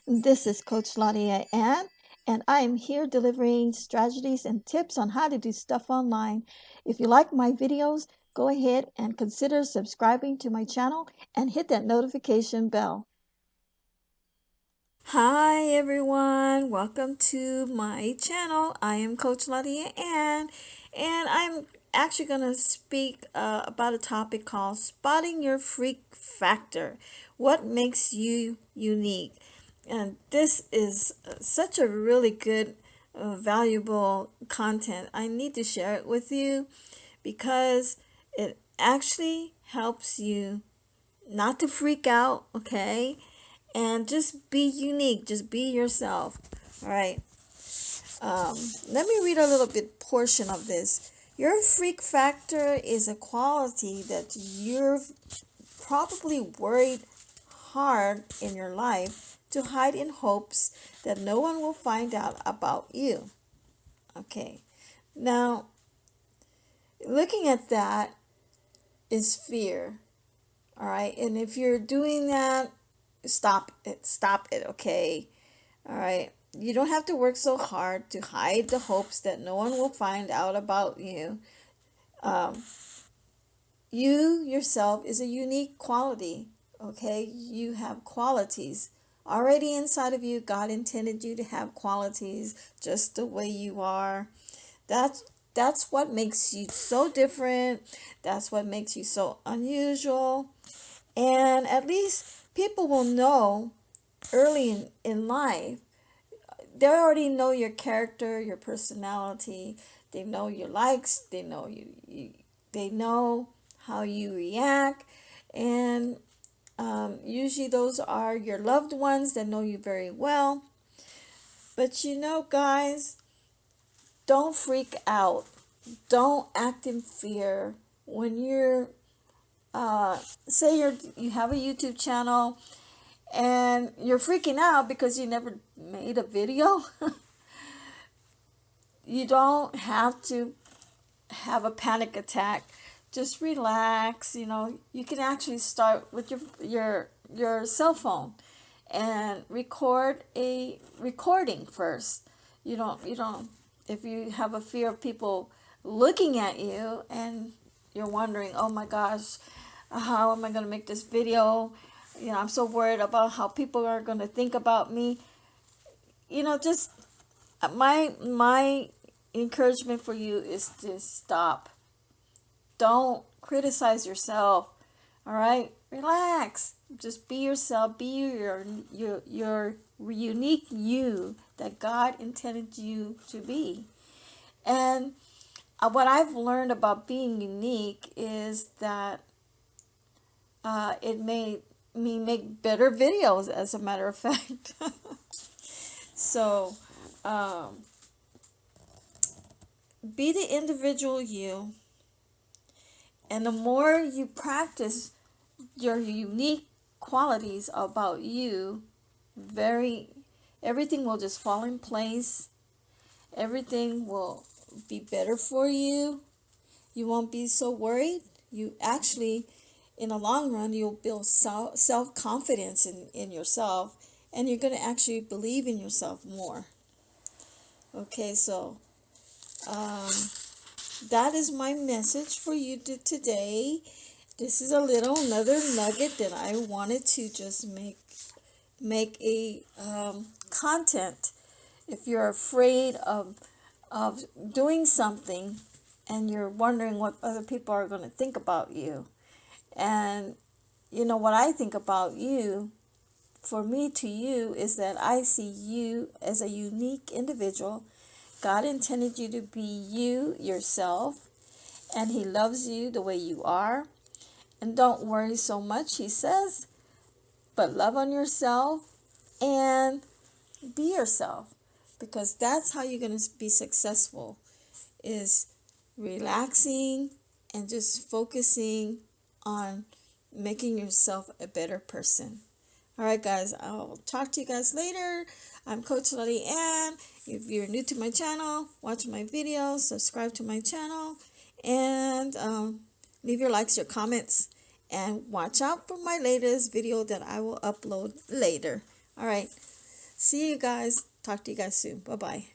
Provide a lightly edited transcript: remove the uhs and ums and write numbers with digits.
This is Coach Laudiaann, and I am here delivering strategies and tips on how to do stuff online. If you like my videos, go ahead and consider subscribing to my channel and hit that notification bell. Hi everyone, welcome to my channel. I am Coach Laudiaann, and I'm actually going to speak about a topic called spotting your freak factor. What makes you unique? And this is such a really good, valuable content. I need to share it with you because it actually helps you not to freak out, okay? And just be unique, just be yourself. All right. Let me read a little bit portion of this. Your freak factor is a quality that you're probably worried hard in your life to hide in hopes that no one will find out about you. Okay. Now, looking at that is fear. All right. And if you're doing that, stop it. Stop it. Okay. All right. You don't have to work so hard to hide the hopes that no one will find out about you. You yourself is a unique quality. Okay. You have qualities already inside of you. God intended you to have qualities just the way you are. That's that's what makes you so different. That's what makes you so unusual. And at least people will know early in life. They already know your character, your personality. They know your likes. They know they know how you react. And usually those are your loved ones that know you very well. But guys, don't freak out. Don't act in fear when you're say you have a YouTube channel and you're freaking out because you never made a video. You don't have to have a panic attack. Just relax. You can actually start with your cell phone and record a recording first. You don't if you have a fear of people looking at you and you're wondering, oh my gosh, how am I going to make this video? I'm so worried about how people are going to think about me. Just my encouragement for you is to stop. Don't criticize yourself. All right, relax. Just be yourself. Be your unique you that God intended you to be. And what I've learned about being unique is that it made me make better videos, as a matter of fact. So, be the individual you, and the more you practice your unique qualities about you, everything will just fall in place. Everything will be better for you. You won't be so worried. You actually, in the long run, you'll build self-confidence in yourself, and you're going to actually believe in yourself more. Okay, so that is my message for you today. This is another nugget that I wanted to just make a content. If you're afraid of doing something and you're wondering what other people are going to think about you, and what I think about you, for me to you, is that I see you as a unique individual. God intended you to be you yourself, and He loves you the way you are. And don't worry so much, He says, but love on yourself and be yourself, because that's how you're going to be successful, is relaxing and just focusing on making yourself a better person. All right, guys, I'll talk to you guys later. I'm Coach Laudiaann. If you're new to my channel, watch my videos, subscribe to my channel, and leave your likes, your comments, and watch out for my latest video that I will upload later. All right, See you guys. Talk to you guys soon. Bye bye.